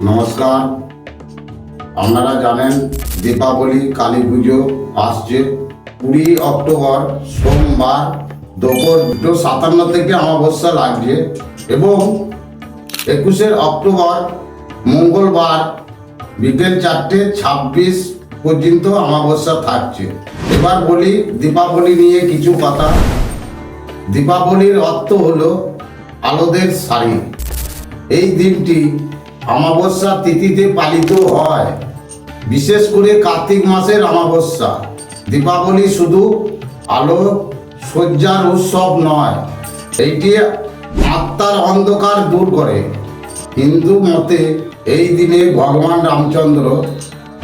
নমস্কার। আপনারা জানেন দীপাবলি কালী পুজো আসছে 20 অক্টোবর সোমবার দুপুর 2:57 থেকে অমাবস্যা লাগছে এবং 21 অক্টোবর মঙ্গলবার বিকেল 4:26 পর্যন্ত অমাবস্যা থাকছে। এবার বলি দীপাবলি নিয়ে কিছু কথা। দীপাবলির অর্থ হলো আলোদের শাড়ি। এই দিনটি অমাবস্যা তিথিতে পালিত হয়, বিশেষ করে কার্তিক মাসের অমাবস্যা। দীপাবলি শুধু আলো সজ্জার উৎসব নয়, এইটি আত্মার অন্ধকার দূর করে। হিন্দু মতে এই দিনে ভগবান রামচন্দ্র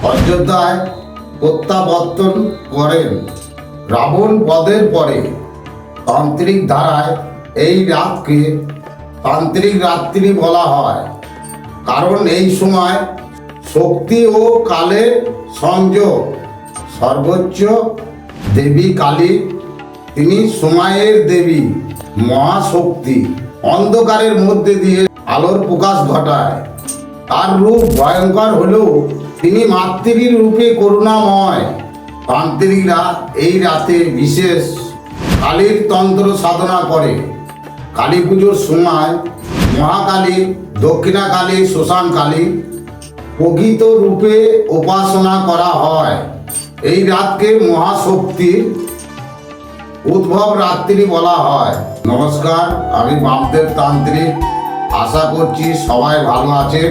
অযোধ্যায় প্রত্যাবর্তন করেন রাবণ বধের পরে। তান্ত্রিক ধারায় এই রাতকে তান্ত্রিক রাত্রি বলা হয়, কারণ এই সময় শক্তি ও কালের সংযোগ। সর্বোচ্চ দেবী কালী, তিনি সময়ের দেবী, মহাশক্তি। অন্ধকারের মধ্যে দিয়ে আলোর প্রকাশ ঘটায়। তার রূপ ভয়ঙ্কর হলেও তিনি মাতৃর রূপে করুণাময়। তান্ত্রিকরা এই রাতে বিশেষ কালীর তন্ত্র সাধনা করে। কালী পুজোর সময় মহাকালী, দক্ষিণাকালী, শ্মশান কালী প্রকৃত রূপে উপাসনা করা হয়। এই রাতকে মহাশক্তির উদ্ভব রাত্রি বলা হয়। নমস্কার, আমি বামদেব তান্ত্রিক। আশা করছি সবাই ভালো আছে।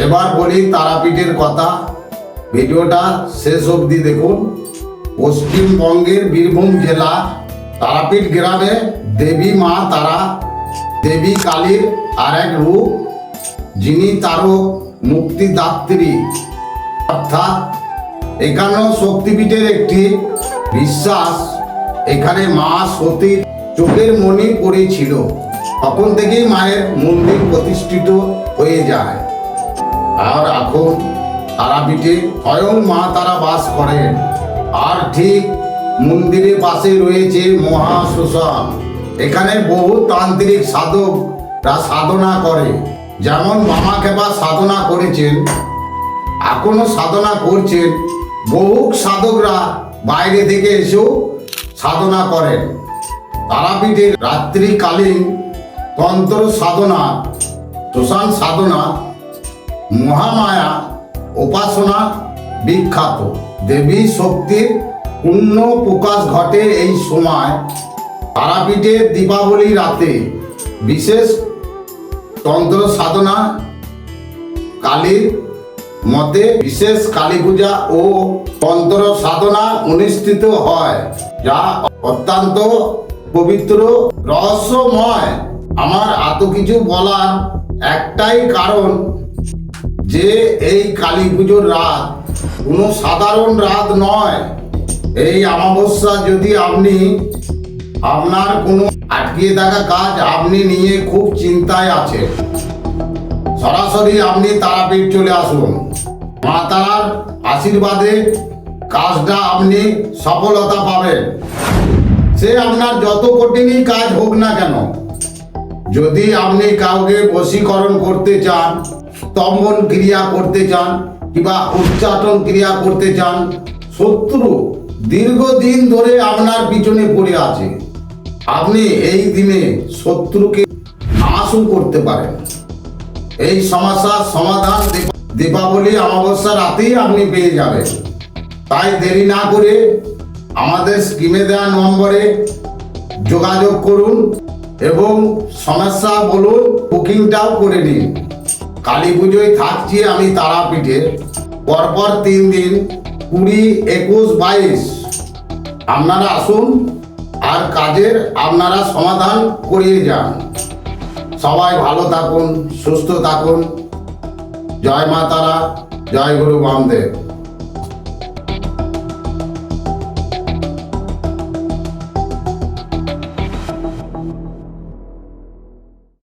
এবার বলি তারাপীঠের কথা। ভিডিওটা শেষ অবধি দেখুন। পশ্চিমবঙ্গের বীরভূম জেলা তারাপীঠ গ্রামে দেবী মা তারা দেবী কালীর আর এক রূপ, যিনি তারও মুক্তিদাত্রী, অর্থাৎ এখানেও শক্তিপীঠের একটি বিশ্বাস। এখানে মা সতীর চোখের মণি পড়েছিল, তখন থেকেই মায়ের মন্দির প্রতিষ্ঠিত হয়ে যায়। আর এখন তারাপীঠে স্বয়ং মা তারা বাস করেন। আর ঠিক মন্দিরের পাশে রয়েছে মহাশ্মশান। এখানে বহু তান্ত্রিক সাধকরা সাধনা করে, যেমন মামাকেবা সাধনা করেছেন, এখনো সাধনা করছেন। বহু সাধকরা বাইরে থেকে এসেও সাধনা করেন। তারাপীঠের রাত্রিকালীন তন্ত্র সাধনা, শ্মশান সাধনা, মহামায়া উপাসনা বিখ্যাত। দেবী শক্তির পূর্ণ প্রকাশ ঘটে এই সময়। তারাপীঠের দীপাবলি রাতে বিশেষ তন্ত্র সাধনা। কালীর মতে বিশেষ কালী পূজা ও তন্ত্র সাধনা অনুষ্ঠিত হয়, যা অত্যন্ত পবিত্র, রহস্যময়। আমার এত কিছু বলার একটাই কারণ যে এই কালী পুজোর রাত কোনো সাধারণ রাত নয়। এই অমাবস্যা যদি আপনি আপনার কোনো আটকিয়ে থাকা কাজ আপনি নিয়ে খুব চিন্তায় আছে, সরাসরি আপনি তারাপীঠ চলে আসুন। মা তারার আশীর্বাদে কাজটা আপনি সফলতা পাবেন। সে আপনার যত কঠিনই কাজ হোক না কেন। যদি আপনি কাউকে বশীকরণ করতে চান, স্তম্ভন ক্রিয়া করতে চান, কিংবা উচ্চাটন ক্রিয়া করতে চান, শত্রু দীর্ঘদিন ধরে আপনার পিছনে পড়ে আছে, আপনি এই দিনে শত্রুকে নাশও করতে পারেন। এই সমস্যার সমাধান দীপাবলি অমাবস্যা রাতেই আপনি পেয়ে যাবেন। তাই দেরি না করে আমাদের স্ক্রিনে দেওয়া নম্বরে যোগাযোগ করুন এবং সমস্যা বলুন, বুকিংটাও করে নিন। কালী পুজোয় থাকছি আমি তারাপীঠে। পরপর 3 দিন 20, 21, 22 আপনারা আসুন আর কাজের আপনারা সমাধান করিয়ে যান। সবাই ভালো থাকুন, সুস্থ থাকুন। জয় মা তারা, জয় গুরু বামদেব।